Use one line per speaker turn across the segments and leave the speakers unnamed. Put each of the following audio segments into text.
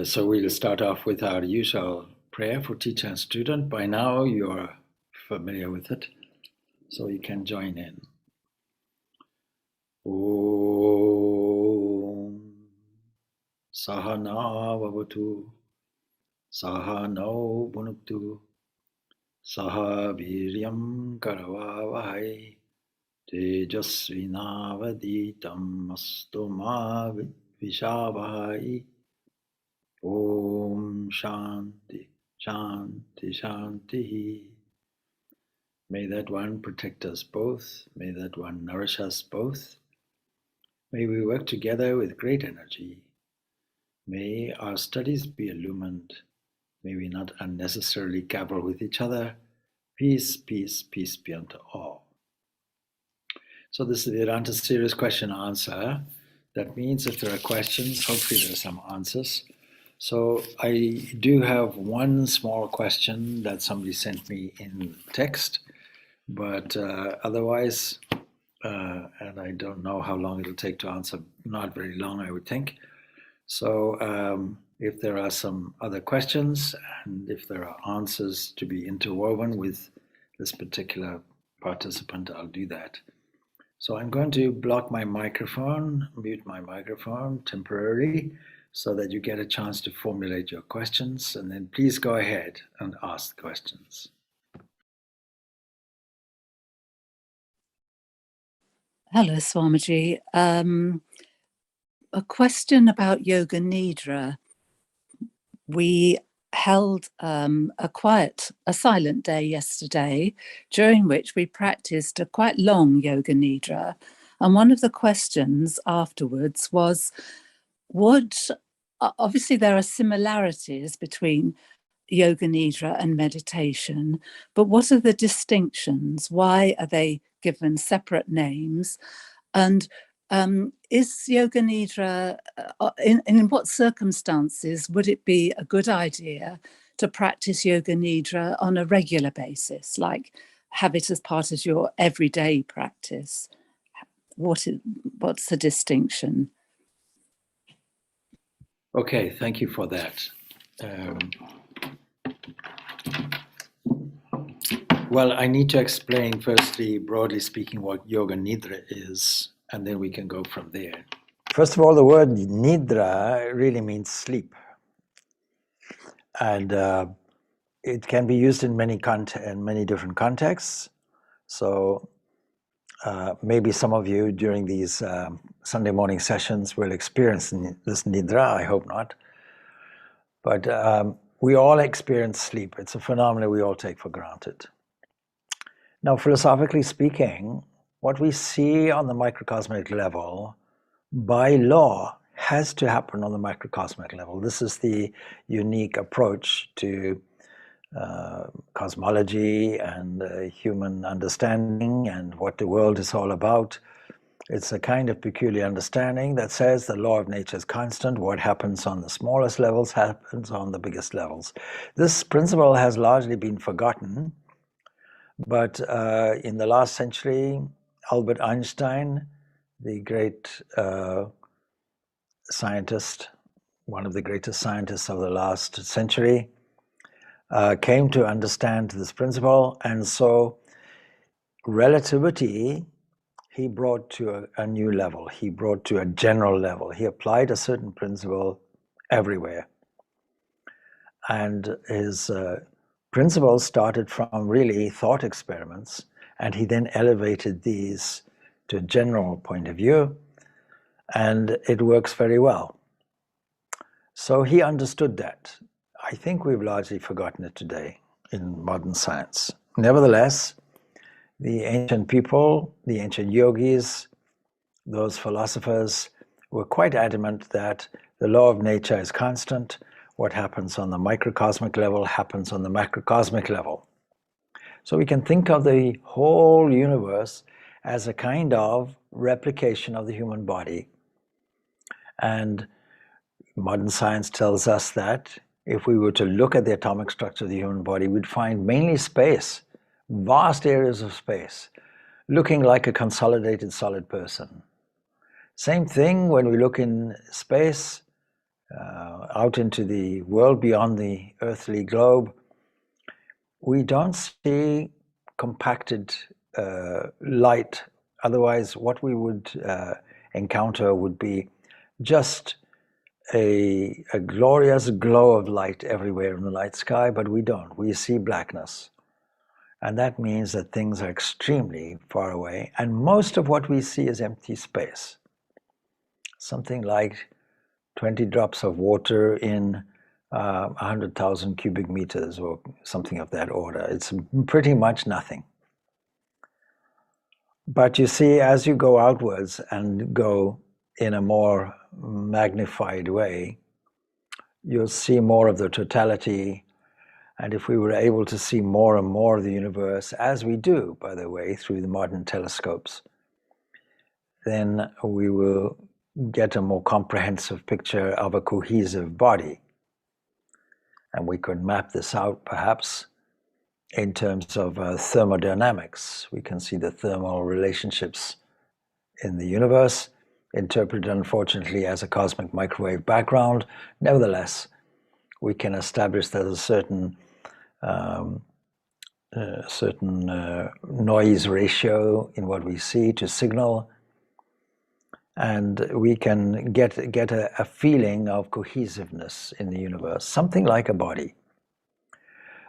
So we'll start off with our usual prayer for teacher and student. By now you're familiar with it, so you can join in. Om Sahana Vavatu Sahano Bhunuktu Saha Viryam Karavavahai Tejasvinavaditam Astu Ma Vishavahai. Om Shanti, Shanti, Shanti. May that one protect us both. May that one nourish us both. May we work together with great energy. May our studies be illumined. May we not unnecessarily cavil with each other. Peace, peace, peace be unto all. So this is the Vedanta Series question and answer. That means if there are questions, hopefully there are some answers. So I do have one small question that somebody sent me in text, but otherwise, and I don't know how long it'll take to answer, not very long, I would think. So if there are some other questions and if there are answers to be interwoven with this particular participant, I'll do that. So I'm going to block my microphone, mute my microphone temporarily, so that you get a chance to formulate your questions, and then please go ahead and ask questions.
Hello, Swamiji. A question about Yoga Nidra. We held a silent day yesterday, during which we practiced a quite long Yoga Nidra. And one of the questions afterwards was, obviously there are similarities between Yoga Nidra and meditation, but what are the distinctions? Why are they given separate names? And is Yoga Nidra, in what circumstances would it be a good idea to practice Yoga Nidra on a regular basis, like have it as part of your everyday practice? What's the distinction?
Okay, thank you for that. Well, I need to explain firstly, broadly speaking, what Yoga Nidra is, and then we can go from there. First of all, the word Nidra really means sleep. And it can be used in many different contexts. So maybe some of you during these Sunday morning sessions will experience this Nidra, I hope not. But we all experience sleep. It's a phenomenon we all take for granted. Now, philosophically speaking, what we see on the microcosmic level, by law, has to happen on the microcosmic level. This is the unique approach to cosmology and human understanding and what the world is all about. It's a kind of peculiar understanding that says the law of nature is constant. What happens on the smallest levels happens on the biggest levels. This principle has largely been forgotten, but in the last century, Albert Einstein, the great scientist, one of the greatest scientists of the last century, came to understand this principle, and so relativity he brought to a new level. He brought to a general level. He applied a certain principle everywhere. And his principles started from really thought experiments, and he then elevated these to a general point of view, and it works very well. So he understood that. I think we've largely forgotten it today in modern science. Nevertheless, the ancient people, the ancient yogis, those philosophers were quite adamant that the law of nature is constant. What happens on the microcosmic level happens on the macrocosmic level. So we can think of the whole universe as a kind of replication of the human body. And modern science tells us that if we were to look at the atomic structure of the human body, we'd find mainly space, vast areas of space, looking like a consolidated solid person. Same thing when we look in space out into the world beyond the earthly globe, we don't see compacted light. Otherwise, what we would encounter would be just a glorious glow of light everywhere in the night sky, but we don't. We see blackness. And that means that things are extremely far away, and most of what we see is empty space. Something like 20 drops of water in 100,000 cubic meters or something of that order. It's pretty much nothing. But you see, as you go outwards and go in a more magnified way, you'll see more of the totality. And if we were able to see more and more of the universe, as we do, by the way, through the modern telescopes, then we will get a more comprehensive picture of a cohesive body. And we could map this out, perhaps, in terms of thermodynamics. We can see the thermal relationships in the universe, interpreted unfortunately as a cosmic microwave background. Nevertheless, we can establish that a certain noise ratio in what we see to signal, and we can get a feeling of cohesiveness in the universe, something like a body.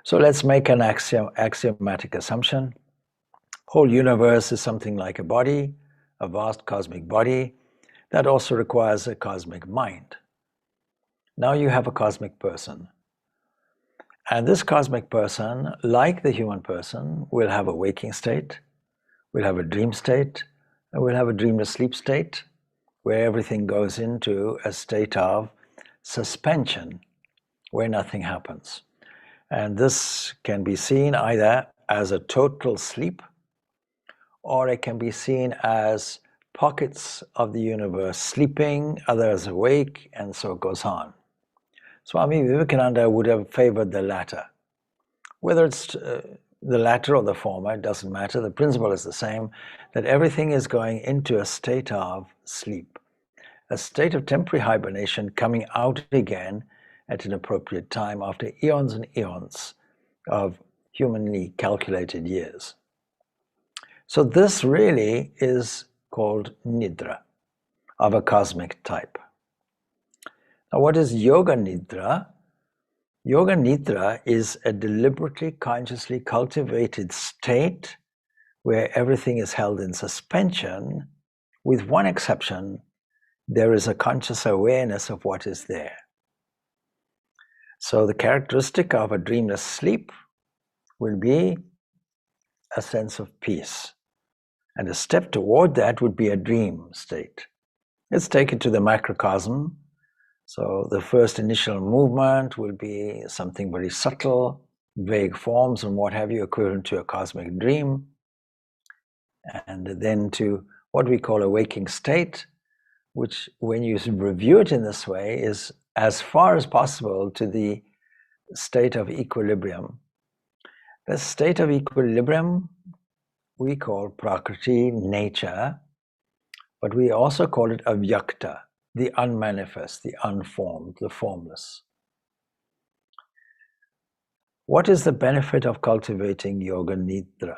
So let's make an axiomatic assumption. Whole universe is something like a body, a vast cosmic body that also requires a cosmic mind. Now you have a cosmic person. And this cosmic person, like the human person, will have a waking state, will have a dream state, and will have a dreamless sleep state, where everything goes into a state of suspension, where nothing happens. And this can be seen either as a total sleep, or it can be seen as pockets of the universe sleeping, others awake, and so it goes on. Swami Vivekananda would have favored the latter. Whether it's the latter or the former, it doesn't matter. The principle is the same, that everything is going into a state of sleep, a state of temporary hibernation, coming out again at an appropriate time after eons and eons of humanly calculated years. So this really is called Nidra, of a cosmic type. Now, what is Yoga Nidra? Yoga Nidra is a deliberately, consciously cultivated state where everything is held in suspension, with one exception: there is a conscious awareness of what is there. So the characteristic of a dreamless sleep will be a sense of peace. And a step toward that would be a dream state. Let's take it to the macrocosm. So the first initial movement will be something very subtle, vague forms and what have you, equivalent to a cosmic dream. And then to what we call a waking state, which, when you review it in this way, is as far as possible to the state of equilibrium. The state of equilibrium we call Prakriti, nature, but we also call it avyakta, the unmanifest, the unformed, the formless. What is the benefit of cultivating Yoga Nidra?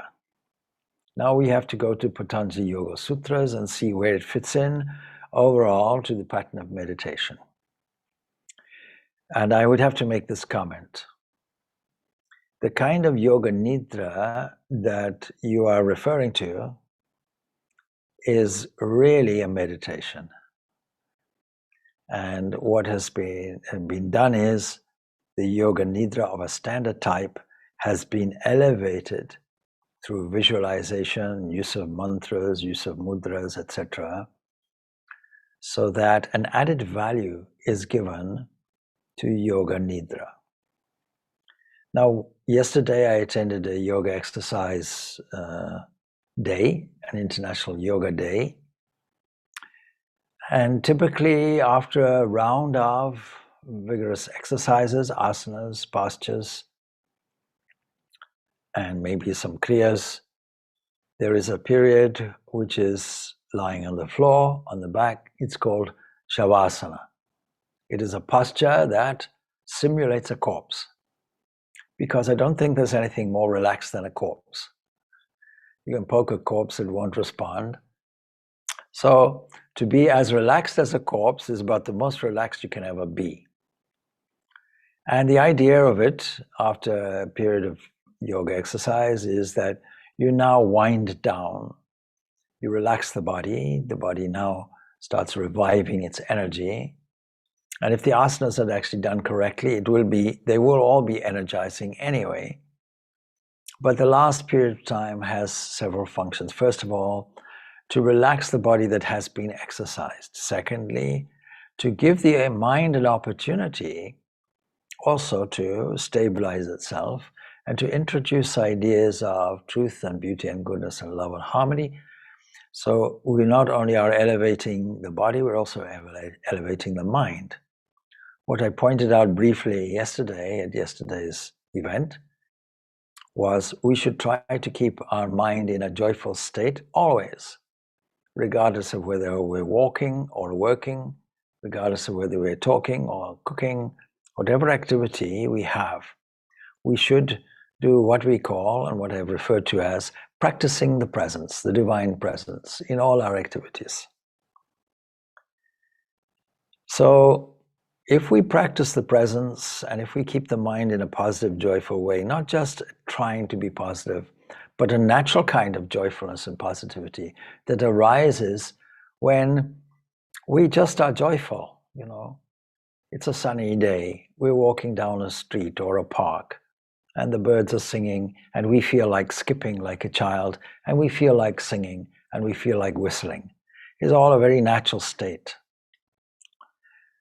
Now we have to go to Patanjali Yoga Sutras and see where it fits in overall to the pattern of meditation. And I would have to make this comment. The kind of Yoga Nidra that you are referring to is really a meditation. And what has been done is the Yoga Nidra of a standard type has been elevated through visualization, use of mantras, use of mudras, etc., so that an added value is given to Yoga Nidra. Now, yesterday I attended a yoga exercise day, an International Yoga Day. And typically after a round of vigorous exercises, asanas, postures, and maybe some kriyas, there is a period which is lying on the floor, on the back. It's called Shavasana. It is a posture that simulates a corpse, because I don't think there's anything more relaxed than a corpse. You can poke a corpse, it won't respond. So to be as relaxed as a corpse is about the most relaxed you can ever be. And the idea of it, after a period of yoga exercise, is that you now wind down. You relax the body now starts reviving its energy. And if the asanas are actually done correctly, they will all be energizing anyway. But the last period of time has several functions. First of all, to relax the body that has been exercised. Secondly, to give the mind an opportunity also to stabilize itself and to introduce ideas of truth and beauty and goodness and love and harmony. So we not only are elevating the body, we're also elevating the mind. What I pointed out briefly yesterday at yesterday's event was we should try to keep our mind in a joyful state always, regardless of whether we're walking or working, regardless of whether we're talking or cooking, whatever activity we have. We should do what we call and what I've referred to as practicing the presence, the divine presence in all our activities. So if we practice the presence and if we keep the mind in a positive, joyful way, not just trying to be positive, but a natural kind of joyfulness and positivity that arises when we just are joyful, It's a sunny day, we're walking down a street or a park, and the birds are singing, and we feel like skipping like a child, and we feel like singing, and we feel like whistling. It's all a very natural state.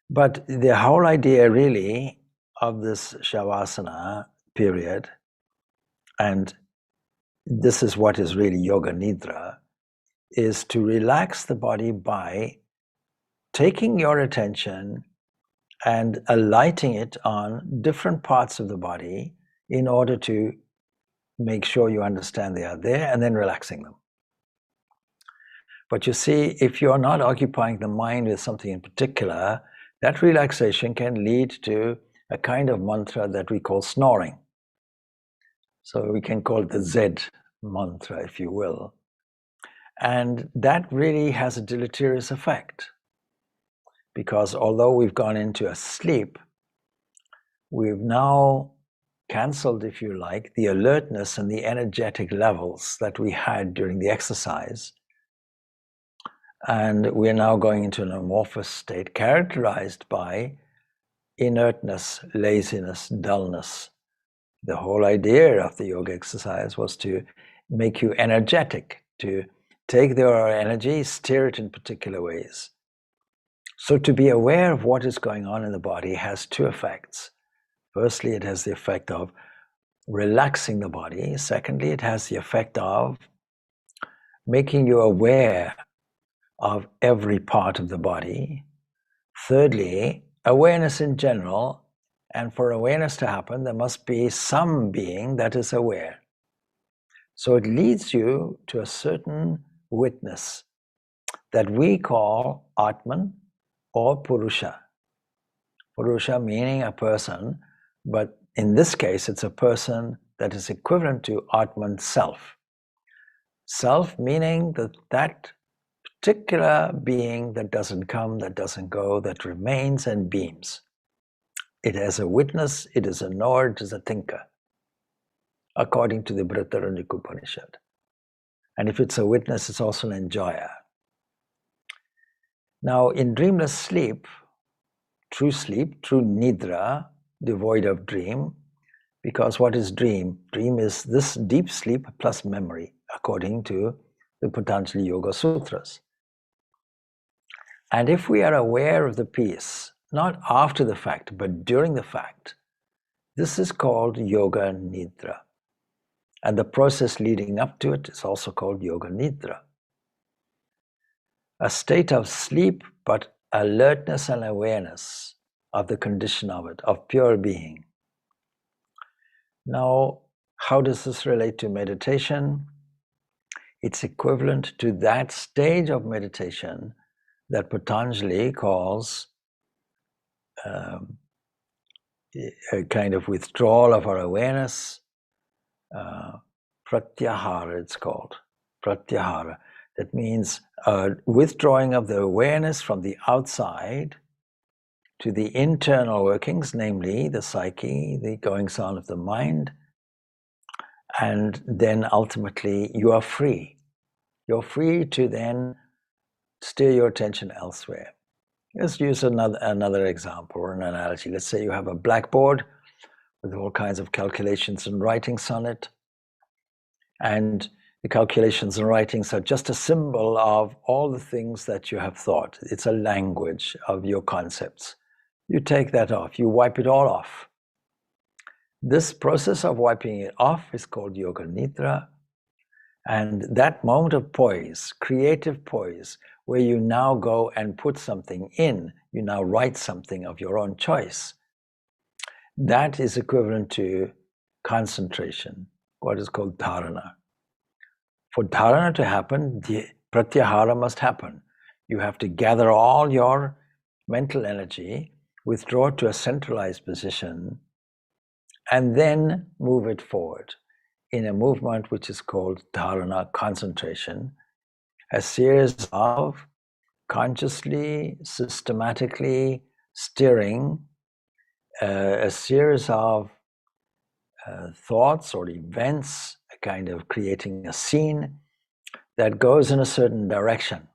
But the whole idea really of this Shavasana period, and this is what is really Yoga Nidra, is to relax the body by taking your attention and alighting it on different parts of the body in order to make sure you understand they are there, and then relaxing them. But you see, if you're not occupying the mind with something in particular, that relaxation can lead to a kind of mantra that we call snoring. So we can call it the Z mantra, if you will. And that really has a deleterious effect, because although we've gone into a sleep, we've now cancelled, if you like, the alertness and the energetic levels that we had during the exercise. And we're now going into an amorphous state characterized by inertness, laziness, dullness. The whole idea of the yoga exercise was to make you energetic, to take your energy, steer it in particular ways. So to be aware of what is going on in the body has two effects. Firstly, it has the effect of relaxing the body. Secondly, it has the effect of making you aware of every part of the body. Thirdly, awareness in general, and for awareness to happen, there must be some being that is aware. So it leads you to a certain witness that we call Atman or Purusha. Purusha meaning a person, but in this case, it's a person that is equivalent to Atman self. Self meaning that particular being that doesn't come, that doesn't go, that remains and beams. It has a witness, it is a knower, it is a thinker, according to the Brihadaranyaka Upanishad. And if it's a witness, it's also an enjoyer. Now, in dreamless sleep, true Nidra, devoid of dream, because what is dream? Dream is this deep sleep plus memory, according to the Patanjali Yoga Sutras. And if we are aware of the peace, not after the fact, but during the fact, this is called Yoga Nidra. And the process leading up to it is also called Yoga Nidra. A state of sleep, but alertness and awareness of the condition of it, of pure being. Now, how does this relate to meditation? It's equivalent to that stage of meditation that Patanjali calls a kind of withdrawal of our awareness. Pratyahara, it's called. Pratyahara. That means withdrawing of the awareness from the outside to the internal workings, namely the psyche, the goings on of the mind, and then ultimately you are free. You're free to then steer your attention elsewhere. Let's use another example or an analogy. Let's say you have a blackboard with all kinds of calculations and writings on it, and the calculations and writings are just a symbol of all the things that you have thought. It's a language of your concepts. You take that off, you wipe it all off. This process of wiping it off is called Yoga Nidra. And that moment of poise, creative poise, where you now go and put something in, you now write something of your own choice, that is equivalent to concentration, what is called dharana. For dharana to happen, the pratyahara must happen. You have to gather all your mental energy, withdraw to a centralized position, and then move it forward in a movement which is called dharana, concentration, a series of consciously, systematically steering a series of thoughts or events, a kind of creating a scene that goes in a certain direction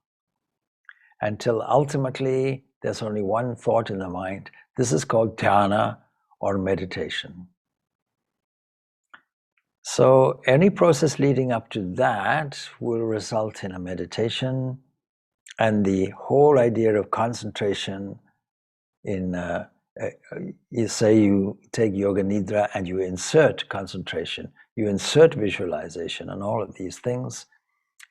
until ultimately there's only one thought in the mind. This is called dhyana or meditation. So any process leading up to that will result in a meditation, and the whole idea of concentration in you say you take Yoga Nidra and you insert concentration, you insert visualization and all of these things,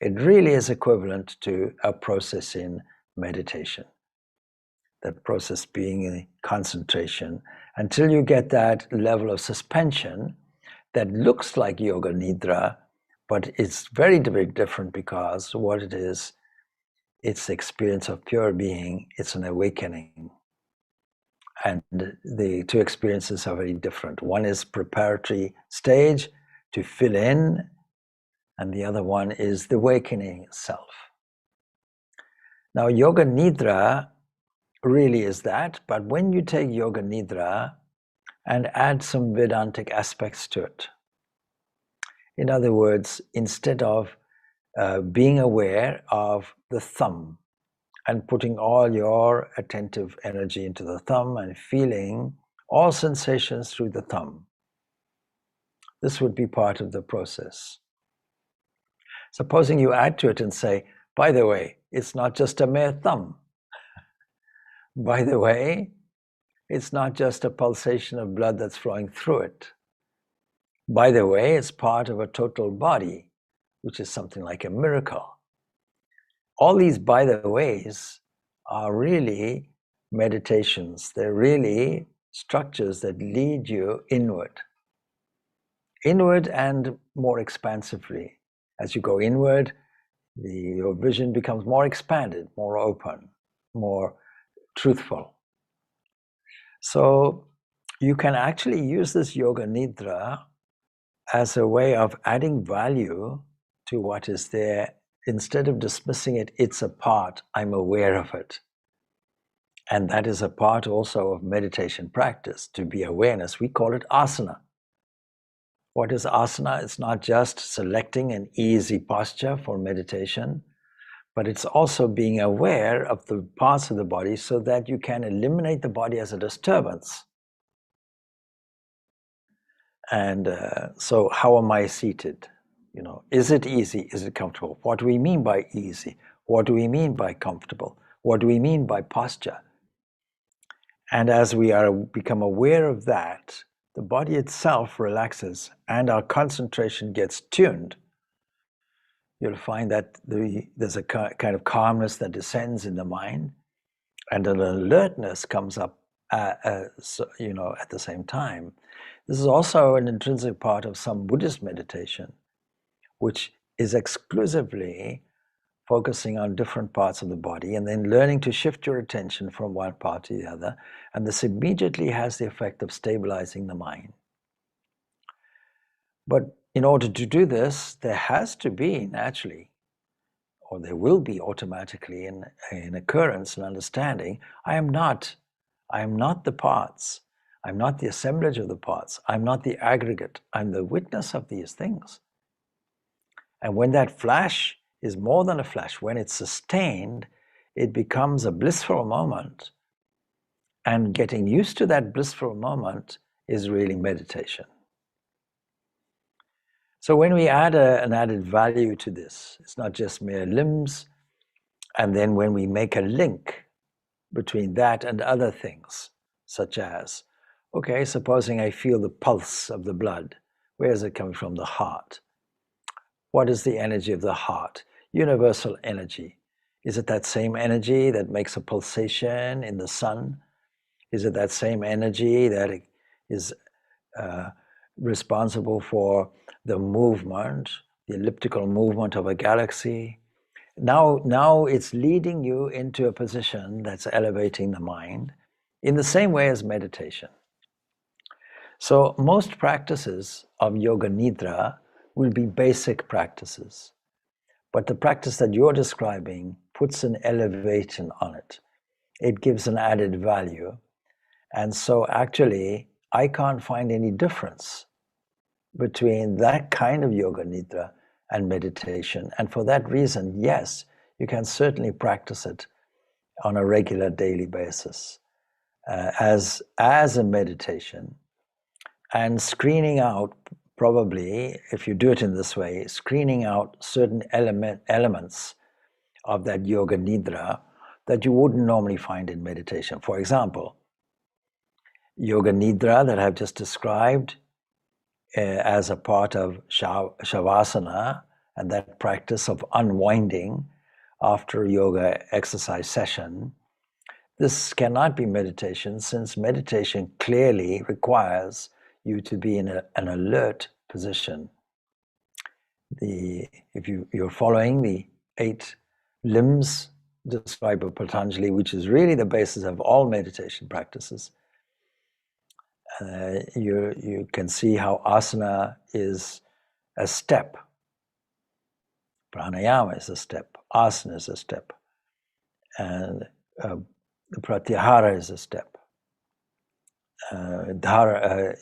it really is equivalent to a process in meditation. That process being a concentration until you get that level of suspension that looks like Yoga Nidra, but it's very, very different because what it is, it's the experience of pure being, it's an awakening. And the two experiences are very different. One is preparatory stage to fill in, and the other one is the awakening itself. Now, Yoga Nidra really is that, but when you take Yoga Nidra and add some Vedantic aspects to it, in other words, instead of being aware of the thumb and putting all your attentive energy into the thumb and feeling all sensations through the thumb, this would be part of the process. Supposing you add to it and say, by the way, it's not just a mere thumb. By the way, it's not just a pulsation of blood that's flowing through it. By the way, it's part of a total body, which is something like a miracle. All these by the ways are really meditations. They're really structures that lead you inward and more expansively. As you go inward, your vision becomes more expanded, more open, more truthful. So you can actually use this Yoga Nidra as a way of adding value to what is there. Instead of dismissing it, it's a part, I'm aware of it. And that is a part also of meditation practice, to be awareness. We call it asana. What is asana? It's not just selecting an easy posture for meditation, but it's also being aware of the parts of the body so that you can eliminate the body as a disturbance. And so how am I seated? You know, is it easy? Is it comfortable? What do we mean by easy? What do we mean by comfortable? What do we mean by posture? And as we become aware of that, the body itself relaxes and our concentration gets tuned. You'll find that there's a kind of calmness that descends in the mind, and an alertness comes up at the same time. This is also an intrinsic part of some Buddhist meditation, which is exclusively focusing on different parts of the body, and then learning to shift your attention from one part to the other. And this immediately has the effect of stabilizing the mind. But in order to do this, there has to be naturally, or there will be automatically an occurrence, an understanding. I am not the parts. I'm not the assemblage of the parts. I'm not the aggregate. I'm the witness of these things. And when that flash is more than a flash, when it's sustained, it becomes a blissful moment. And getting used to that blissful moment is really meditation. So when we add an added value to this, it's not just mere limbs. And then when we make a link between that and other things, such as, okay, supposing I feel the pulse of the blood, where is it coming from? The heart. What is the energy of the heart? Universal energy. Is it that same energy that makes a pulsation in the sun? Is it that same energy that is responsible for the movement, the elliptical movement of a galaxy? Now it's leading you into a position that's elevating the mind in the same way as meditation. So most practices of Yoga Nidra will be basic practices. But the practice that you're describing puts an elevation on it. It gives an added value. And so actually, I can't find any difference between that kind of Yoga Nidra and meditation. And for that reason, yes, you can certainly practice it on a regular daily basis as a meditation, and screening out, probably, if you do it in this way, screening out certain elements of that Yoga Nidra that you wouldn't normally find in meditation. For example, Yoga Nidra that I've just described as a part of Shavasana, and that practice of unwinding after a yoga exercise session. This cannot be meditation, since meditation clearly requires you to be in an alert position. If you're following the 8 limbs described by Patanjali, which is really the basis of all meditation practices, you can see how asana is a step, pranayama is a step, asana is a step, and pratyahara is a step, dharana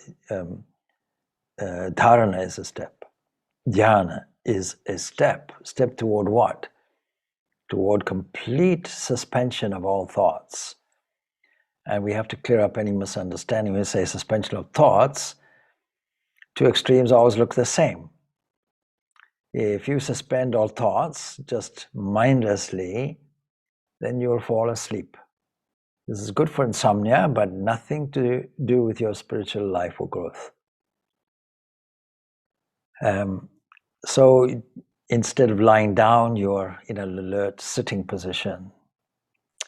is a step, dhyana is a step toward what? Toward complete suspension of all thoughts. And we have to clear up any misunderstanding. When we say suspension of thoughts, 2 extremes always look the same. If you suspend all thoughts just mindlessly, then you will fall asleep. This is good for insomnia, but nothing to do with your spiritual life or growth. So instead of lying down, you're in an alert sitting position.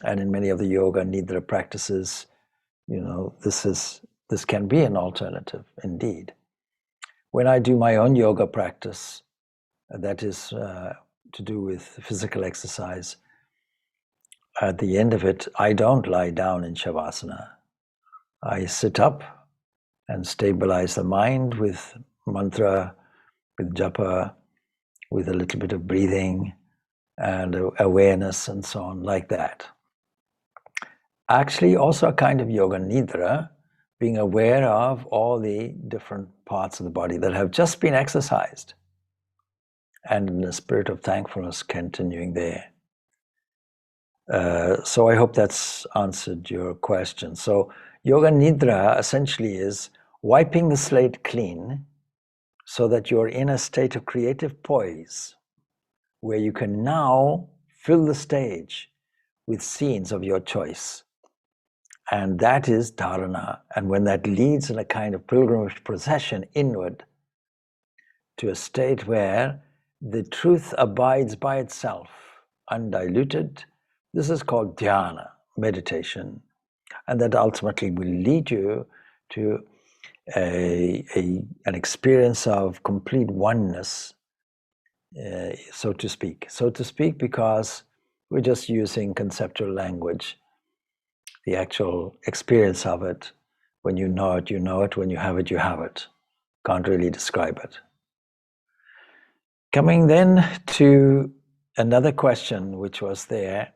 And in many of the Yoga Nidra practices, this can be an alternative indeed. When I do my own yoga practice, that is to do with physical exercise, at the end of it, I don't lie down in Shavasana. I sit up and stabilize the mind with mantra, with japa, with a little bit of breathing and awareness and so on, like that. Actually, also a kind of Yoga Nidra, being aware of all the different parts of the body that have just been exercised, and in the spirit of thankfulness continuing there. So I hope that's answered your question. So Yoga Nidra essentially is wiping the slate clean so that you're in a state of creative poise where you can now fill the stage with scenes of your choice. And that is dharana. And when that leads in a kind of pilgrimage procession inward to a state where the truth abides by itself, undiluted, this is called dhyana, meditation. And that ultimately will lead you to an experience of complete oneness so to speak. So to speak because we're just using conceptual language. The actual experience of it, when you know it, you know it. When you have it, you have it. Can't really describe it. Coming then to another question which was there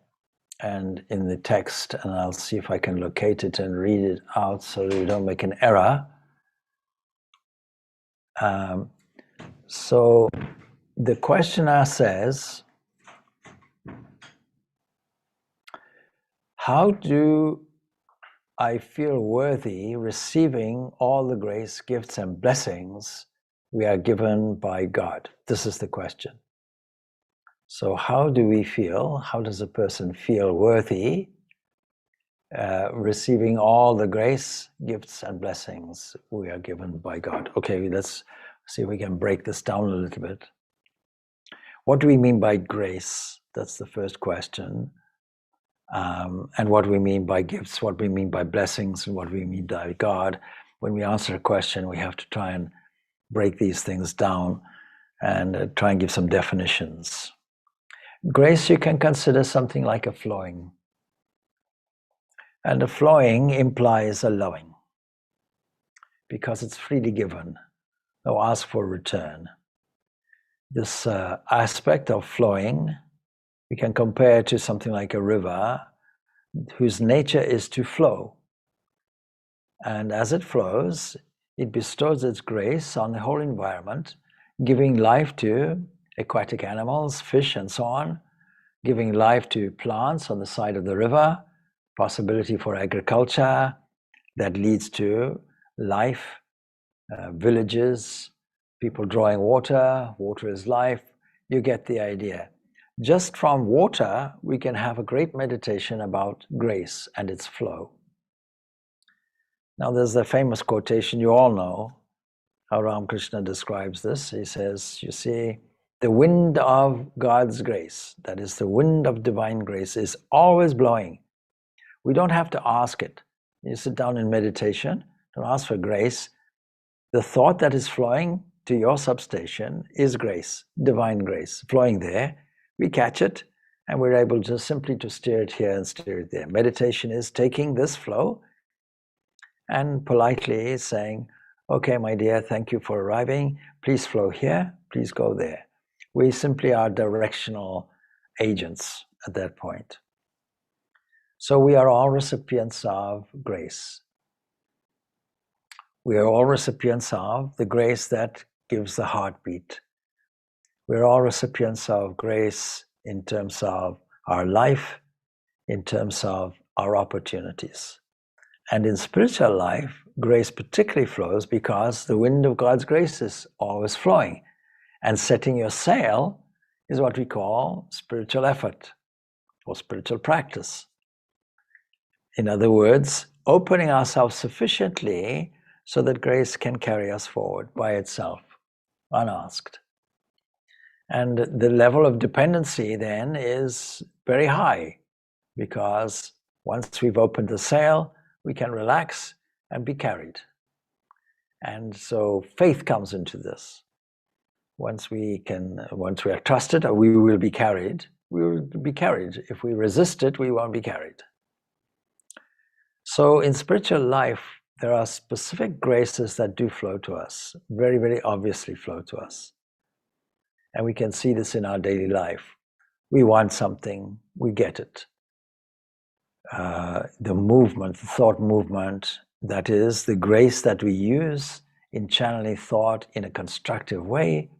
and in the text, and I'll see if I can locate it and read it out so that we don't make an error. So the questioner says, how do I feel worthy receiving all the grace, gifts, and blessings we are given by God? This is the question. So how do we feel? How does a person feel worthy receiving all the grace, gifts, and blessings we are given by God? Okay, let's see if we can break this down a little bit. What do we mean by grace? That's the first question. And what we mean by gifts, what we mean by blessings, and what we mean by God. When we answer a question, we have to try and break these things down and try and give some definitions. Grace you can consider something like a flowing. And a flowing implies a loving, because it's freely given, no ask for return. This aspect of flowing, we can compare to something like a river whose nature is to flow. And as it flows, it bestows its grace on the whole environment, giving life to aquatic animals, fish, and so on, giving life to plants on the side of the river, possibility for agriculture that leads to life, villages, people drawing water, water is life. You get the idea. Just from water, we can have a great meditation about grace and its flow. Now, there's the famous quotation you all know, how Ramakrishna describes this. He says, you see, the wind of God's grace, that is the wind of divine grace, is always blowing. We don't have to ask it. You sit down in meditation, don't ask for grace. The thought that is flowing to your substation is grace, divine grace, flowing there. We catch it, and we're able just simply to steer it here and steer it there. Meditation is taking this flow and politely saying, okay, my dear, thank you for arriving. Please flow here, please go there. We simply are directional agents at that point. So we are all recipients of grace. We are all recipients of the grace that gives the heartbeat. We're all recipients of grace in terms of our life, in terms of our opportunities. And in spiritual life, grace particularly flows because the wind of God's grace is always flowing. And setting your sail is what we call spiritual effort or spiritual practice. In other words, opening ourselves sufficiently so that grace can carry us forward by itself, unasked. And the level of dependency then is very high, because once we've opened the sail, we can relax and be carried. And so faith comes into this. Once we are trusted, we will be carried. We will be carried. If we resist it, we won't be carried. So in spiritual life, there are specific graces that do flow to us, very, very obviously flow to us. And we can see this in our daily life. We want something, we get it. The movement, the thought movement, that is the grace that we use in channeling thought in a constructive way,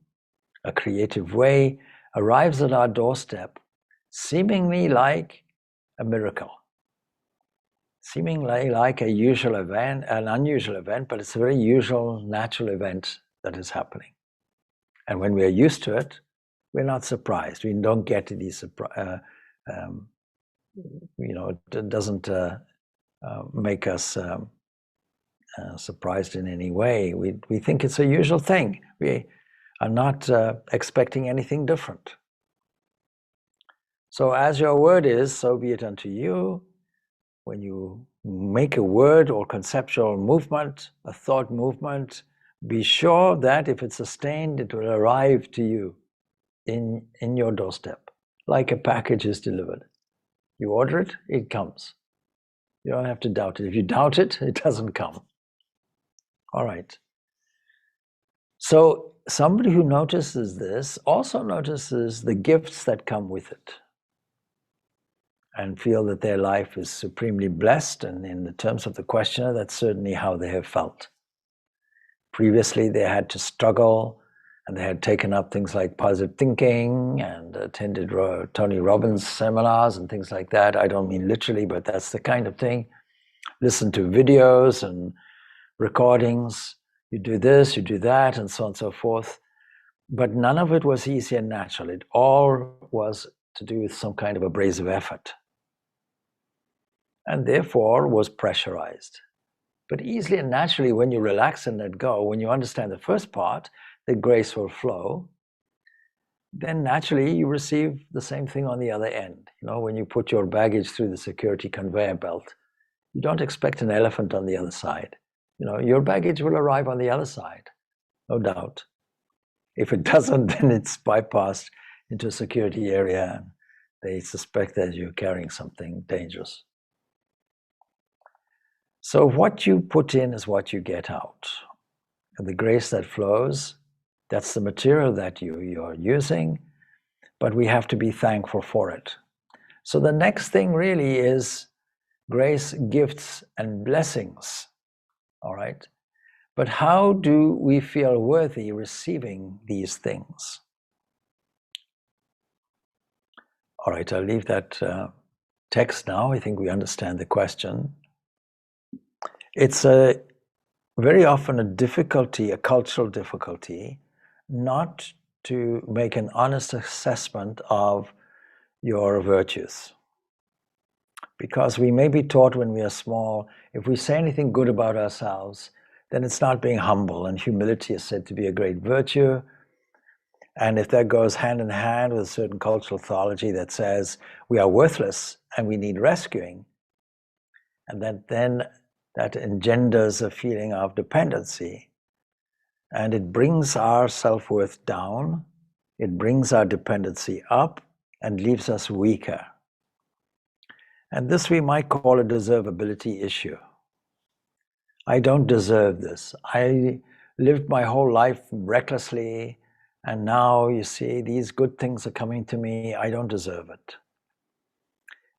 a creative way, arrives at our doorstep, seemingly like a miracle, seemingly like a usual event, an unusual event, but it's a very usual, natural event that is happening. And when we are used to it, we're not surprised. We don't get these it doesn't make us surprised in any way. We think it's a usual thing. We are not expecting anything different. So as your word is, so be it unto you. When you make a word or conceptual movement, a thought movement, be sure that if it's sustained, it will arrive to you in your doorstep, like a package is delivered. You order it, it comes. You don't have to doubt it. If you doubt it, it doesn't come. All right. So somebody who notices this also notices the gifts that come with it and feel that their life is supremely blessed. And in the terms of the questioner, that's certainly how they have felt. Previously, they had to struggle, and they had taken up things like positive thinking and attended Tony Robbins seminars and things like that. I don't mean literally, but that's the kind of thing. Listen to videos and recordings. You do this, you do that, and so on and so forth. But none of it was easy and natural. It all was to do with some kind of abrasive effort, and therefore was pressurized. But easily and naturally, when you relax and let go, when you understand the first part, that grace will flow, then naturally you receive the same thing on the other end. You know, when you put your baggage through the security conveyor belt, you don't expect an elephant on the other side. You know, your baggage will arrive on the other side, no doubt. If it doesn't, then it's bypassed into a security area and they suspect that you're carrying something dangerous. So what you put in is what you get out. And the grace that flows, that's the material that you're using, but we have to be thankful for it. So the next thing really is grace, gifts, and blessings. All right? But how do we feel worthy receiving these things? All right, I'll leave that text now. I think we understand the question. It's very often a difficulty, a cultural difficulty, not to make an honest assessment of your virtues. Because we may be taught when we are small, if we say anything good about ourselves, then it's not being humble, and humility is said to be a great virtue. And if that goes hand in hand with a certain cultural theology that says we are worthless and we need rescuing, and then that engenders a feeling of dependency, and it brings our self-worth down, it brings our dependency up and leaves us weaker. And this we might call a deservability issue. I don't deserve this. I lived my whole life recklessly, and now you see these good things are coming to me. I don't deserve it.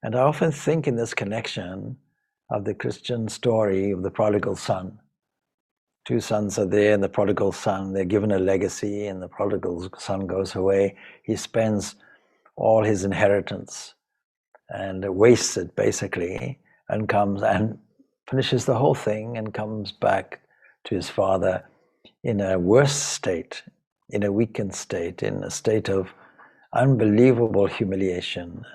And I often think in this connection of the Christian story of the prodigal son. Two sons are there, and the prodigal son, they're given a legacy, and the prodigal son goes away. He spends all his inheritance and wastes it basically, and comes and finishes the whole thing and comes back to his father in a worse state, in a weakened state, in a state of unbelievable humiliation.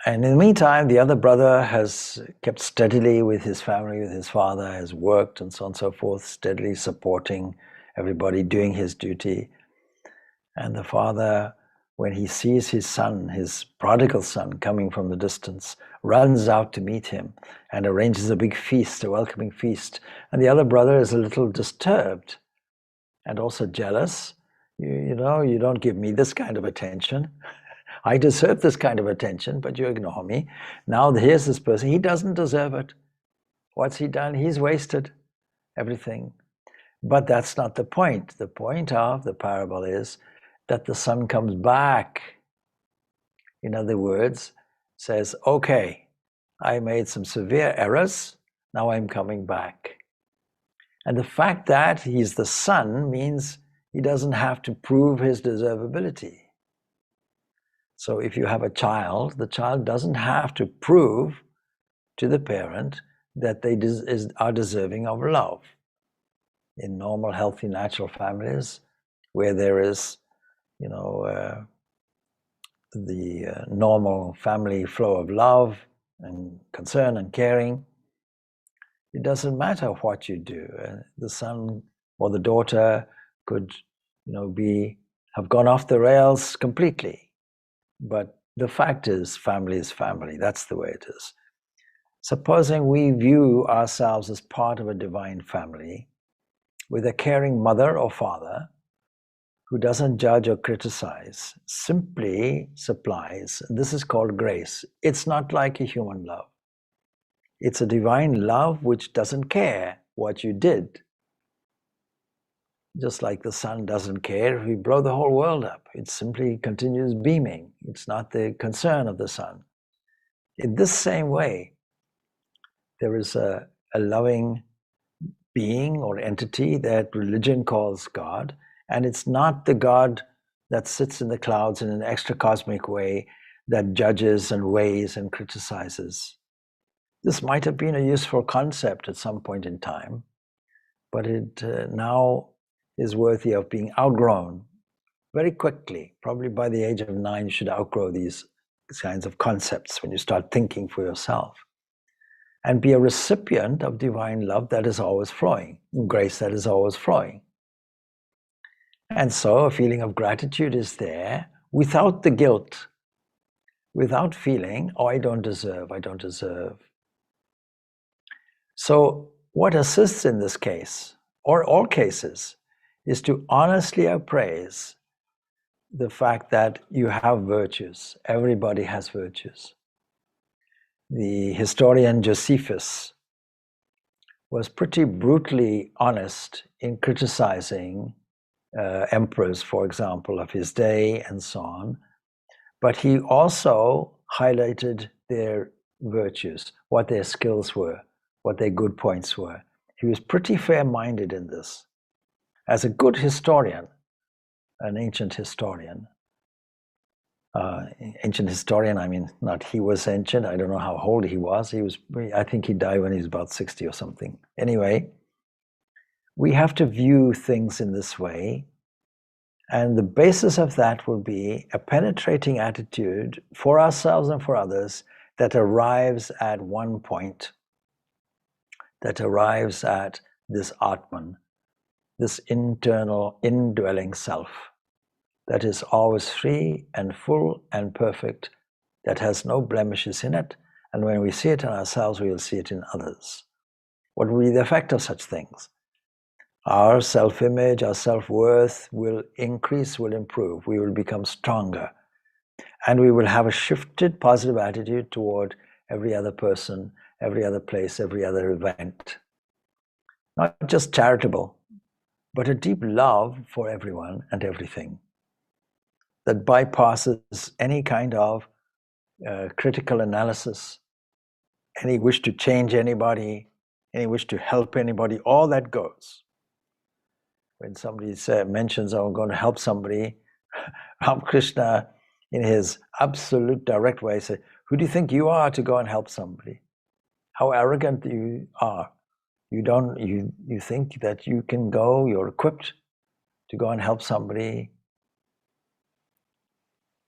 And in the meantime, the other brother has kept steadily with his family, with his father, has worked and so on and so forth, steadily supporting everybody, doing his duty. And the father, when he sees his son, his prodigal son, coming from the distance, runs out to meet him and arranges a big feast, a welcoming feast. And the other brother is a little disturbed and also jealous. You know, you don't give me this kind of attention. I deserve this kind of attention, but you ignore me. Now here's this person, he doesn't deserve it. What's he done? He's wasted everything. But that's not the point. The point of the parable is that the son comes back. In other words, says, okay, I made some severe errors, now I'm coming back. And the fact that he's the son means he doesn't have to prove his deservability. So if you have a child, the child doesn't have to prove to the parent that they are deserving of love. In normal, healthy, natural families, where there is, you know, the normal family flow of love and concern and caring, it doesn't matter what you do. The son or the daughter could, you know, have gone off the rails completely. But the fact is family. That's the way it is. Supposing we view ourselves as part of a divine family with a caring mother or father who doesn't judge or criticize, simply supplies. This is called grace. It's not like a human love. It's a divine love which doesn't care what you did. Just like the sun doesn't care if we blow the whole world up. It simply continues beaming. It's not the concern of the sun. In this same way, there is a loving being or entity that religion calls God, and it's not the God that sits in the clouds in an extra cosmic way that judges and weighs and criticizes. This might have been a useful concept at some point in time, but it now is worthy of being outgrown very quickly. Probably by the age of 9, you should outgrow these kinds of concepts when you start thinking for yourself. And be a recipient of divine love that is always flowing, grace that is always flowing. And so a feeling of gratitude is there without the guilt, without feeling, oh, I don't deserve, I don't deserve. So what assists in this case, or all cases, is to honestly appraise the fact that you have virtues. Everybody has virtues. The historian Josephus was pretty brutally honest in criticizing emperors, for example, of his day and so on. But he also highlighted their virtues, what their skills were, what their good points were. He was pretty fair-minded in this. As a good historian, an ancient historian, I mean, not he was ancient, I don't know how old he was. I think he died when he was about 60 or something. Anyway, we have to view things in this way, and the basis of that will be a penetrating attitude for ourselves and for others that arrives at one point, that arrives at this Atman, this internal indwelling self that is always free and full and perfect, that has no blemishes in it. And when we see it in ourselves, we will see it in others. What will be the effect of such things? Our self-image, our self-worth will increase, will improve. We will become stronger. And we will have a shifted positive attitude toward every other person, every other place, every other event. Not just charitable, but a deep love for everyone and everything that bypasses any kind of critical analysis, any wish to change anybody, any wish to help anybody, all that goes. When somebody mentions, oh, I'm going to help somebody, Ramakrishna, in his absolute direct way, said, who do you think you are to go and help somebody? How arrogant you are. You think that you can go, you're equipped to go and help somebody.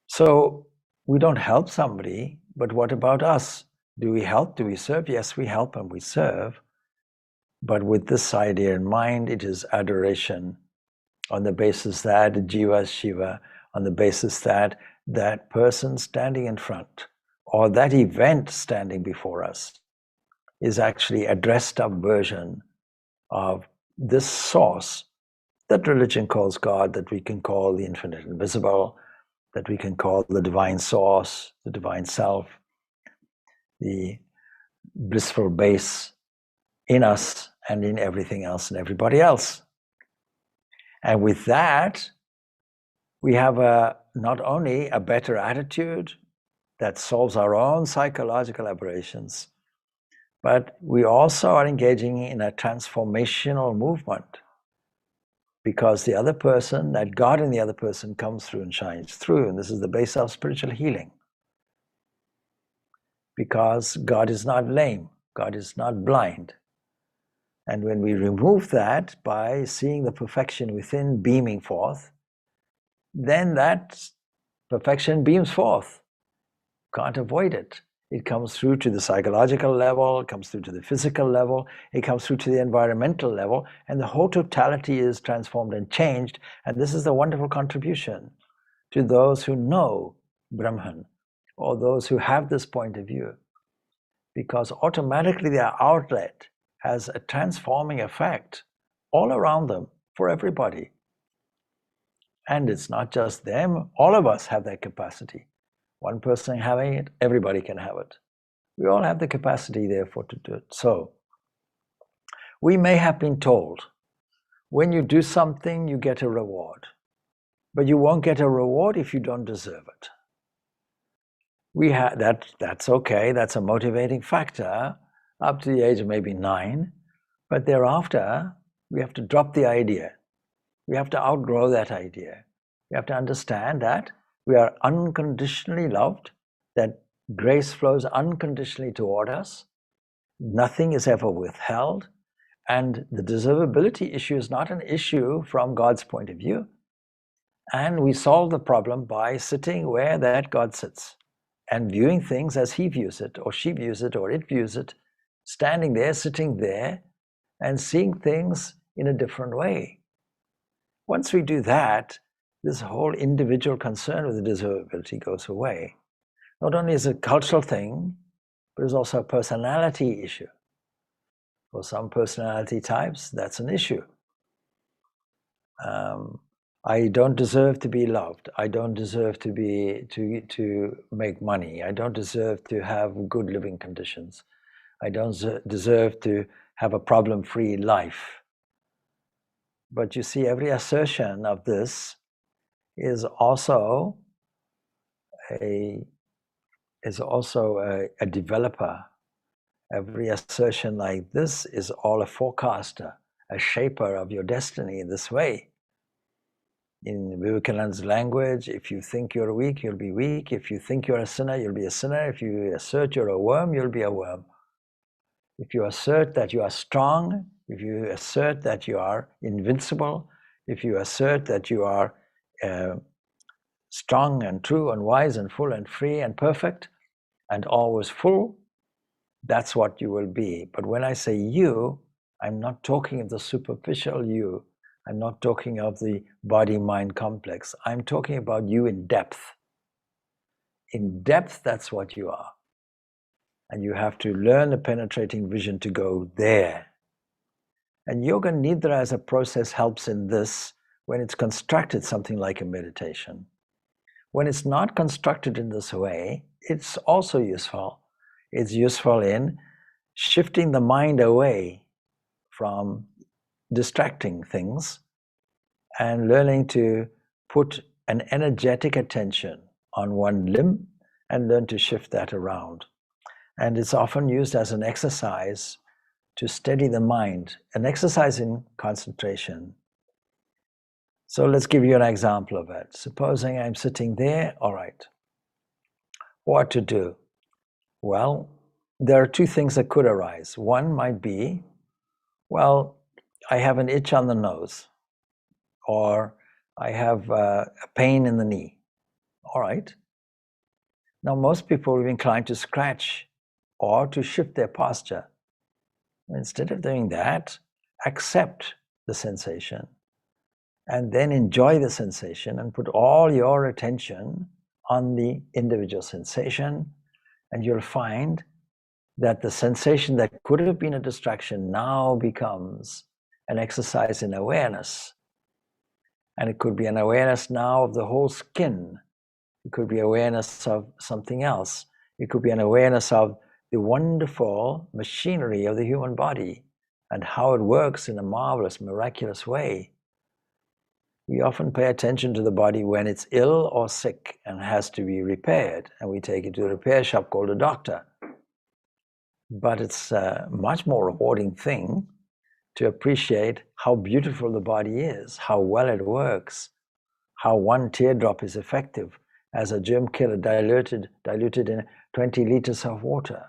So we don't help somebody, but what about us? Do we help? Do we serve? Yes, we help and we serve. But with this idea in mind, it is adoration on the basis that Jiva is Shiva, on the basis that that person standing in front or that event standing before us is actually a dressed up version of this source that religion calls God, that we can call the infinite invisible, that we can call the divine source, the divine self, the blissful base in us and in everything else and everybody else. And with that, we have not only a better attitude that solves our own psychological aberrations, but we also are engaging in a transformational movement, because the other person, that God in the other person comes through and shines through. And this is the base of spiritual healing. Because God is not lame, God is not blind. And when we remove that by seeing the perfection within beaming forth, then that perfection beams forth. Can't avoid it. It comes through to the psychological level, it comes through to the physical level, it comes through to the environmental level, and the whole totality is transformed and changed. And this is the wonderful contribution to those who know Brahman, or those who have this point of view, because automatically their outlet has a transforming effect all around them for everybody. And it's not just them, all of us have that capacity. One person having it, everybody can have it. We all have the capacity, therefore, to do it. So, we may have been told, when you do something, you get a reward. But you won't get a reward if you don't deserve it. That's okay, that's a motivating factor up to the age of maybe 9. But thereafter, we have to drop the idea. We have to outgrow that idea. We have to understand that we are unconditionally loved, that grace flows unconditionally toward us. Nothing is ever withheld. And the deservability issue is not an issue from God's point of view. And we solve the problem by sitting where that God sits and viewing things as he views it, or she views it, or it views it, standing there, sitting there, and seeing things in a different way. Once we do that, this whole individual concern with the deservability goes away. Not only is it a cultural thing, but it's also a personality issue. For some personality types, that's an issue. I don't deserve to be loved. I don't deserve to make money. I don't deserve to have good living conditions. I don't deserve to have a problem-free life. But you see, every assertion of this is also a developer. Every assertion like this is all a forecaster, a shaper of your destiny in this way. In Vivekananda's language, if you think you're weak, you'll be weak. If you think you're a sinner, you'll be a sinner. If you assert you're a worm, you'll be a worm. If you assert that you are strong, if you assert that you are invincible, if you assert that you are strong and true and wise and full and free and perfect and always full, that's what you will be. But when I say you, I'm not talking of the superficial you. I'm not talking of the body-mind complex. I'm talking about you in depth. In depth, that's what you are. And you have to learn a penetrating vision to go there. And Yoga Nidra as a process helps in this when it's constructed something like a meditation. When it's not constructed in this way, it's also useful. It's useful in shifting the mind away from distracting things and learning to put an energetic attention on one limb and learn to shift that around. And it's often used as an exercise to steady the mind, an exercise in concentration. So let's give you an example of it. Supposing I'm sitting there, all right, what to do? Well, there are two things that could arise. One might be, well, I have an itch on the nose, or I have a pain in the knee. All right. Now, most people are inclined to scratch or to shift their posture. Instead of doing that, accept the sensation and then enjoy the sensation and put all your attention on the individual sensation, and you'll find that the sensation that could have been a distraction now becomes an exercise in awareness. And it could be an awareness now of the whole skin. It could be awareness of something else. It could be an awareness of the wonderful machinery of the human body and how it works in a marvelous, miraculous way. We often pay attention to the body when it's ill or sick and has to be repaired, and we take it to a repair shop called a doctor. But it's a much more rewarding thing to appreciate how beautiful the body is, how well it works, how one teardrop is effective as a germ killer diluted in 20 liters of water.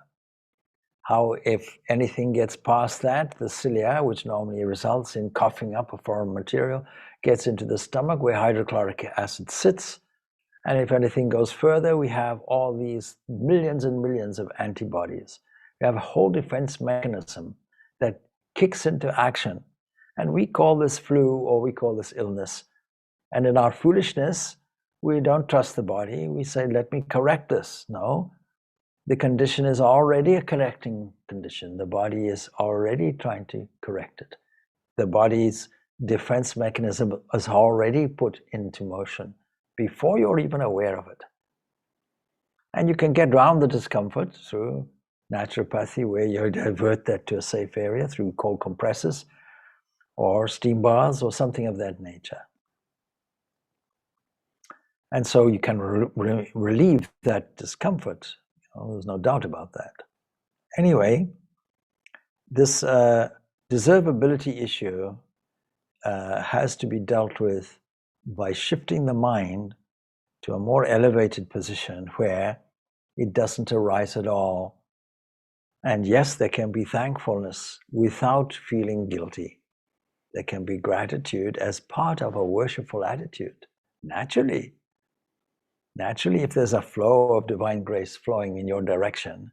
How if anything gets past that, the cilia, which normally results in coughing up a foreign material, gets into the stomach where hydrochloric acid sits. And if anything goes further, we have all these millions and millions of antibodies. We have a whole defense mechanism that kicks into action. And we call this flu, or we call this illness. And in our foolishness, we don't trust the body. We say, let me correct this. No, the condition is already a correcting condition. The body is already trying to correct it. The body's defense mechanism is already put into motion before you're even aware of it. And you can get around the discomfort through naturopathy, where you divert that to a safe area through cold compresses or steam baths or something of that nature. And so you can relieve that discomfort. There's no doubt about that. Anyway, this deservability issue has to be dealt with by shifting the mind to a more elevated position where it doesn't arise at all. And yes, there can be thankfulness without feeling guilty. There can be gratitude as part of a worshipful attitude. Naturally, if there's a flow of divine grace flowing in your direction,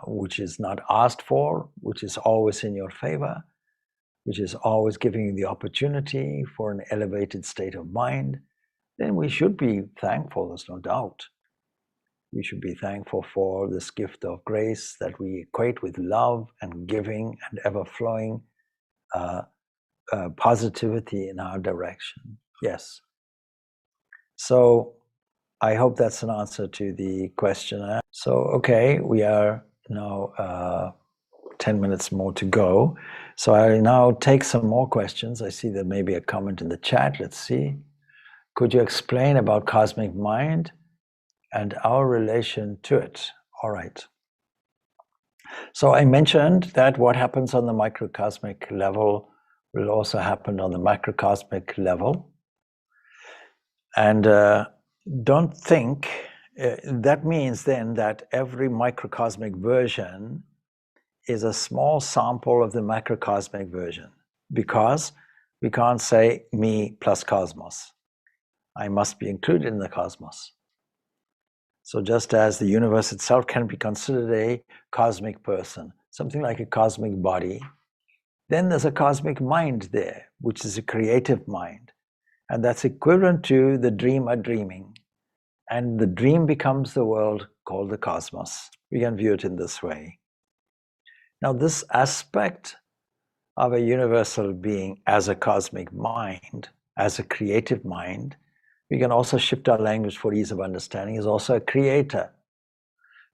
which is not asked for, which is always in your favor, which is always giving you the opportunity for an elevated state of mind, then we should be thankful, there's no doubt. We should be thankful for this gift of grace that we equate with love and giving and ever-flowing positivity in our direction. Yes. So I hope that's an answer to the question. So, okay, we are now 10 minutes more to go. So I now take some more questions. I see there may be a comment in the chat. Let's see. Could you explain about cosmic mind and our relation to it? All right. So I mentioned that what happens on the microcosmic level will also happen on the macrocosmic level. And don't think, that means then that every microcosmic version is a small sample of the macrocosmic version, because we can't say me plus cosmos. I must be included in the cosmos. So just as the universe itself can be considered a cosmic person, something like a cosmic body, then there's a cosmic mind there, which is a creative mind. And that's equivalent to the dreamer dreaming. And the dream becomes the world called the cosmos. We can view it in this way. Now, this aspect of a universal being as a cosmic mind, as a creative mind, we can also shift our language for ease of understanding, is also a creator.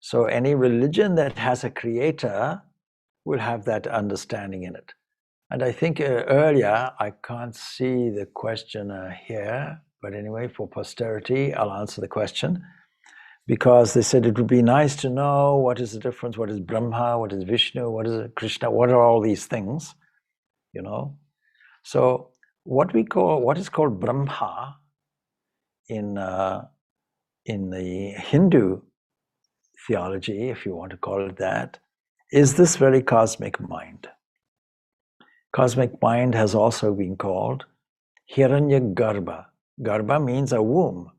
So any religion that has a creator will have that understanding in it. And I think earlier, I can't see the question here, but anyway, for posterity, I'll answer the question, because they said it would be nice to know what is the difference, what is Brahma, what is Vishnu, what is Krishna, what are all these things, So what is called Brahma in the Hindu theology, if you want to call it that, is this very cosmic mind. Cosmic mind has also been called Hiranya Garbha. Garbha means a womb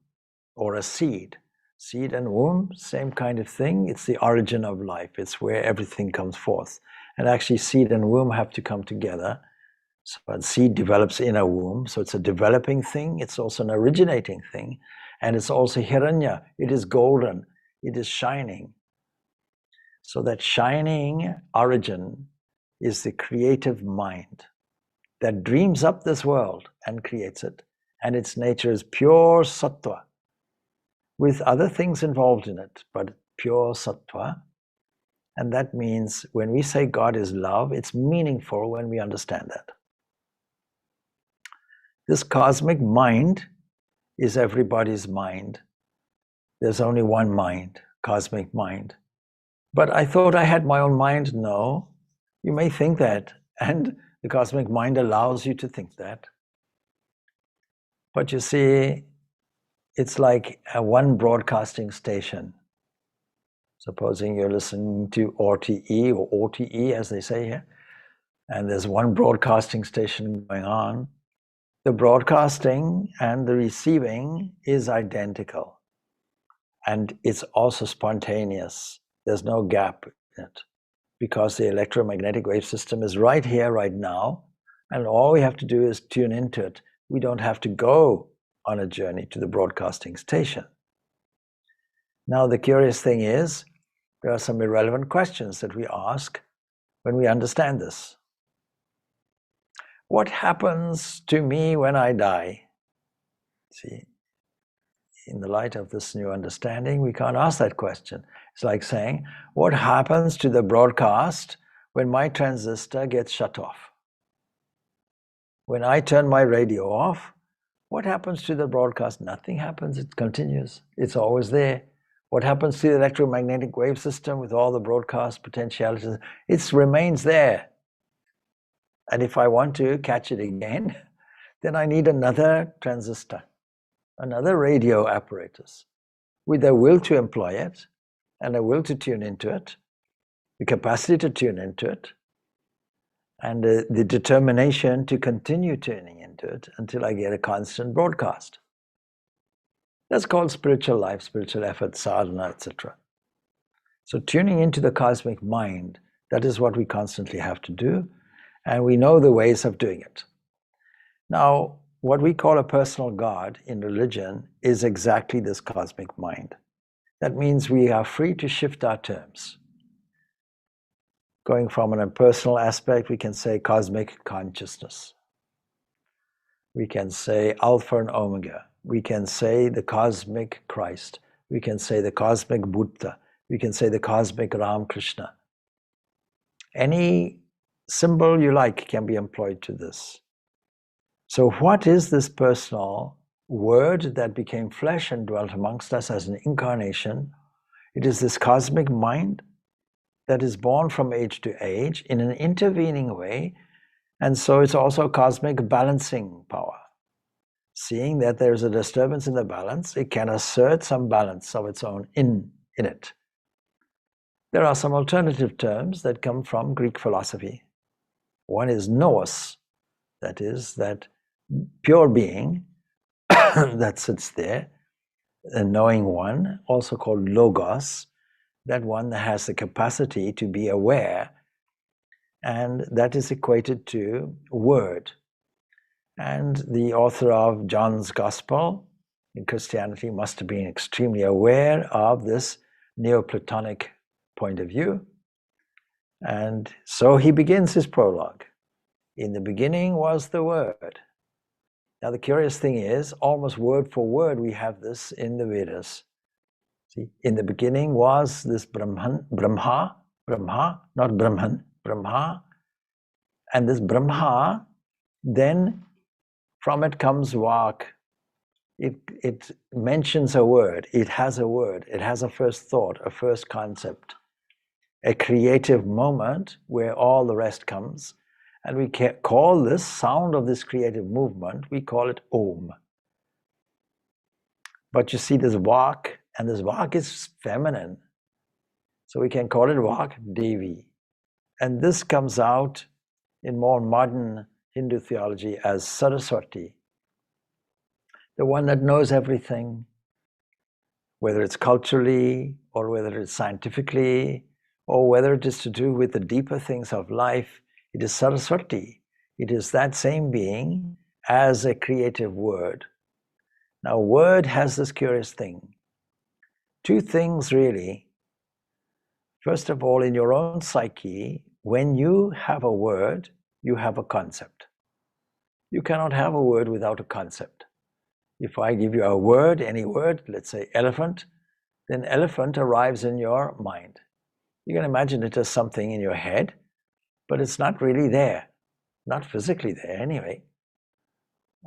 or a seed. Seed and womb, same kind of thing. It's the origin of life. It's where everything comes forth. And actually, seed and womb have to come together. So a seed develops in a womb. So it's a developing thing. It's also an originating thing. And it's also Hiranya. It is golden. It is shining. So that shining origin is the creative mind that dreams up this world and creates it. And its nature is pure sattva, with other things involved in it, but pure sattva. And that means when we say God is love, it's meaningful when we understand that. This cosmic mind is everybody's mind. There's only one mind, cosmic mind. But I thought I had my own mind. No, you may think that, and the cosmic mind allows you to think that. But you see, it's like one broadcasting station. Supposing you're listening to RTE or OTE, as they say here, and there's one broadcasting station going on. The broadcasting and the receiving is identical. And it's also spontaneous. There's no gap in it, because the electromagnetic wave system is right here, right now, and all we have to do is tune into it. We don't have to go on a journey to the broadcasting station. Now, the curious thing is, there are some irrelevant questions that we ask when we understand this. what happens to me when I die? See, in the light of this new understanding, we can't ask that question. It's like saying, what happens to the broadcast when my transistor gets shut off? When I turn my radio off, what happens to the broadcast? Nothing happens, it continues. It's always there. What happens to the electromagnetic wave system with all the broadcast potentialities? It remains there. And if I want to catch it again, then I need another transistor, another radio apparatus with a will to employ it and a will to tune into it, the capacity to tune into it, and the determination to continue tuning into it until I get a constant broadcast. That's called spiritual life, spiritual effort, sadhana, etc. So tuning into the cosmic mind, that is what we constantly have to do, and we know the ways of doing it. Now, what we call a personal God in religion is exactly this cosmic mind. That means we are free to shift our terms. Going from an impersonal aspect, we can say cosmic consciousness. We can say Alpha and Omega. We can say the cosmic Christ. We can say the cosmic Buddha. We can say the cosmic Ram Krishna. Any symbol you like can be employed to this. So what is this personal word that became flesh and dwelt amongst us as an incarnation? It is this cosmic mind that is born from age to age in an intervening way, and so it's also cosmic balancing power. Seeing that there's a disturbance in the balance, it can assert some balance of its own in it. There are some alternative terms that come from Greek philosophy. One is nous, that is, that pure being that sits there, a knowing one, also called logos, that one that has the capacity to be aware, and that is equated to word. And the author of John's Gospel in Christianity must have been extremely aware of this Neoplatonic point of view. And so he begins his prologue. In the beginning was the Word. Now the curious thing is, almost word for word, we have this in the Vedas. See, in the beginning was this Brahma, not Brahman, Brahma. And this Brahma, then from it comes Vak. It mentions a word, it has a word, it has a first thought, a first concept, a creative moment where all the rest comes. And we call this sound of this creative movement, we call it Om. But you see this Vak, and this Vak is feminine. So we can call it Vak Devi. And this comes out in more modern Hindu theology as Saraswati, the one that knows everything, whether it's culturally or whether it's scientifically or whether it is to do with the deeper things of life. It is Saraswati. It is that same being as a creative word. Now, word has this curious thing. Two things really. First of all, in your own psyche, when you have a word, you have a concept. You cannot have a word without a concept. If I give you a word, any word, let's say elephant, then elephant arrives in your mind. You can imagine it as something in your head, but it's not really there, not physically there anyway.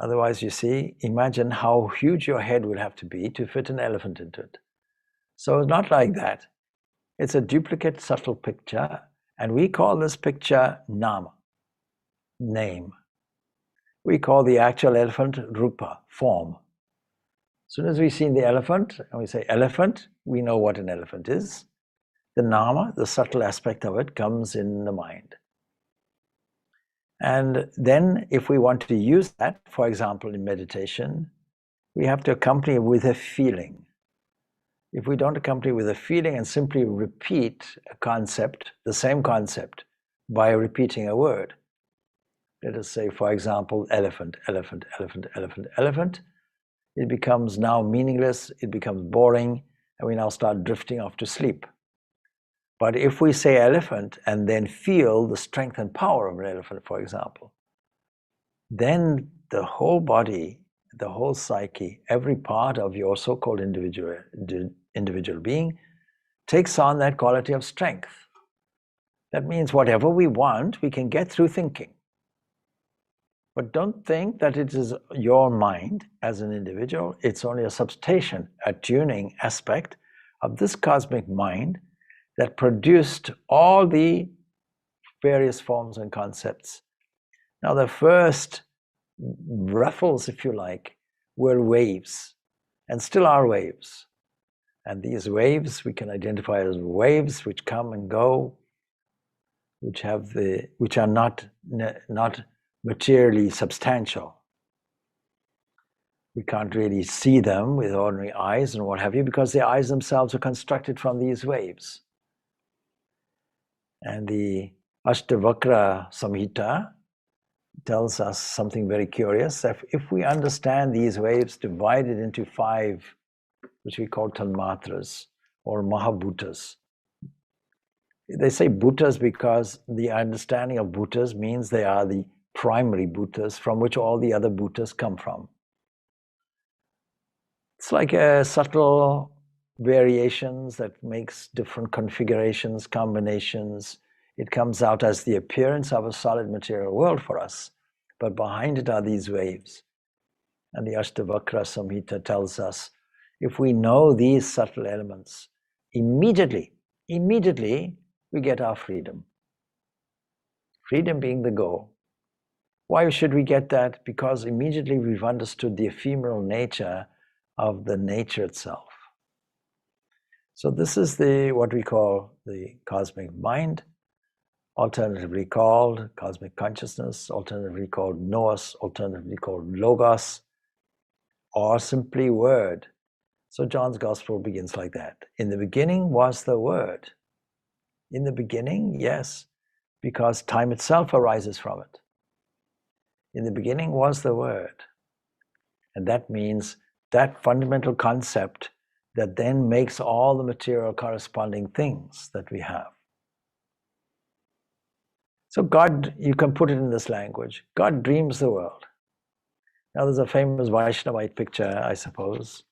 Otherwise, you see, imagine how huge your head would have to be to fit an elephant into it. So it's not like that. It's a duplicate, subtle picture, and we call this picture nama, name. We call the actual elephant rupa, form. As soon as we see the elephant, and we say elephant, we know what an elephant is. The nama, the subtle aspect of it, comes in the mind. And then if we want to use that, for example, in meditation, we have to accompany it with a feeling. If we don't accompany it with a feeling and simply repeat a concept, the same concept, by repeating a word, let us say, for example, elephant, elephant, elephant, elephant, elephant, it becomes now meaningless, it becomes boring, and we now start drifting off to sleep. But if we say elephant and then feel the strength and power of an elephant, for example, then the whole body, the whole psyche, every part of your so-called individual being takes on that quality of strength. That means whatever we want, we can get through thinking. But don't think that it is your mind as an individual. It's only a substation, a tuning aspect of this cosmic mind that produced all the various forms and concepts. Now, the first ruffles, if you like, were waves, and still are waves. And these waves we can identify as waves which come and go, which are not materially substantial. We can't really see them with ordinary eyes and what have you, because the eyes themselves are constructed from these waves. And the Ashtavakra Samhita tells us something very curious, that if we understand these waves divided into 5, which we call tanmatras or mahabhutas. They say bhutas because the understanding of bhutas means they are the primary bhutas from which all the other bhutas come from. It's like a subtle variations that makes different configurations, combinations. It comes out as the appearance of a solid material world for us, but behind it are these waves. And the Ashtavakra Samhita tells us, if we know these subtle elements, immediately we get our freedom. Freedom being the goal. Why should we get that? Because immediately we've understood the ephemeral nature of the nature itself. So this is what we call the cosmic mind, alternatively called cosmic consciousness, alternatively called nous, alternatively called logos, or simply word. So John's Gospel begins like that. In the beginning was the Word. In the beginning, yes, because time itself arises from it. In the beginning was the Word. And that means that fundamental concept that then makes all the material corresponding things that we have. So God, you can put it in this language, God dreams the world. Now there's a famous Vaishnavite picture, I suppose.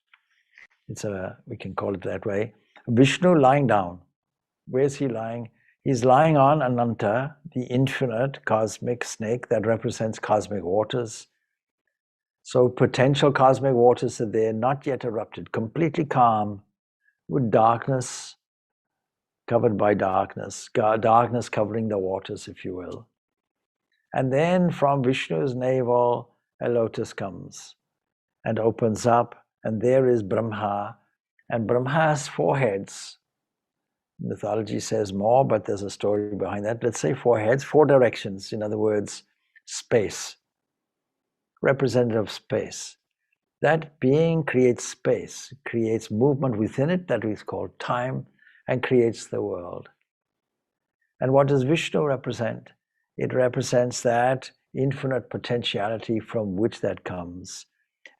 We can call it that way. Vishnu lying down. Where's he lying? He's lying on Ananta, the infinite cosmic snake that represents cosmic waters. So potential cosmic waters are there, not yet erupted, completely calm, with darkness, covered by darkness, darkness covering the waters, if you will. And then from Vishnu's navel, a lotus comes and opens up, and there is Brahma, and Brahma has 4 heads. Mythology says more, but there's a story behind that. Let's say 4 heads, 4 directions. In other words, space, representative space. That being creates space, creates movement within it that is called time, and creates the world. And what does Vishnu represent? It represents that infinite potentiality from which that comes.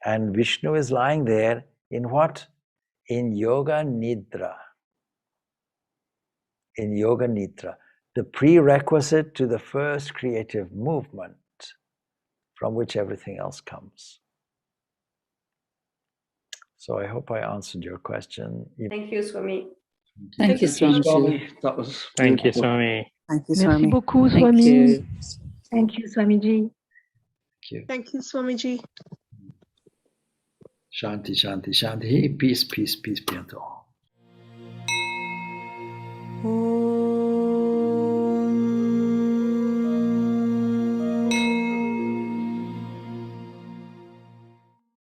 And Vishnu is lying there in what? In Yoga Nidra. In Yoga Nidra, the prerequisite to the first creative movement from which everything else comes. So I hope I answered your question.
Thank you, Swami.
Thank you, Swami.
That was
Thank you,
beautiful.
Swami.
Thank you,
Merci
Swami.
beaucoup,
Thank
Swami.
you.
Thank you, Swamiji.
Thank you.
Thank you, Swamiji.
Shanti, Shanti, Shanti. Peace, peace, peace be unto all.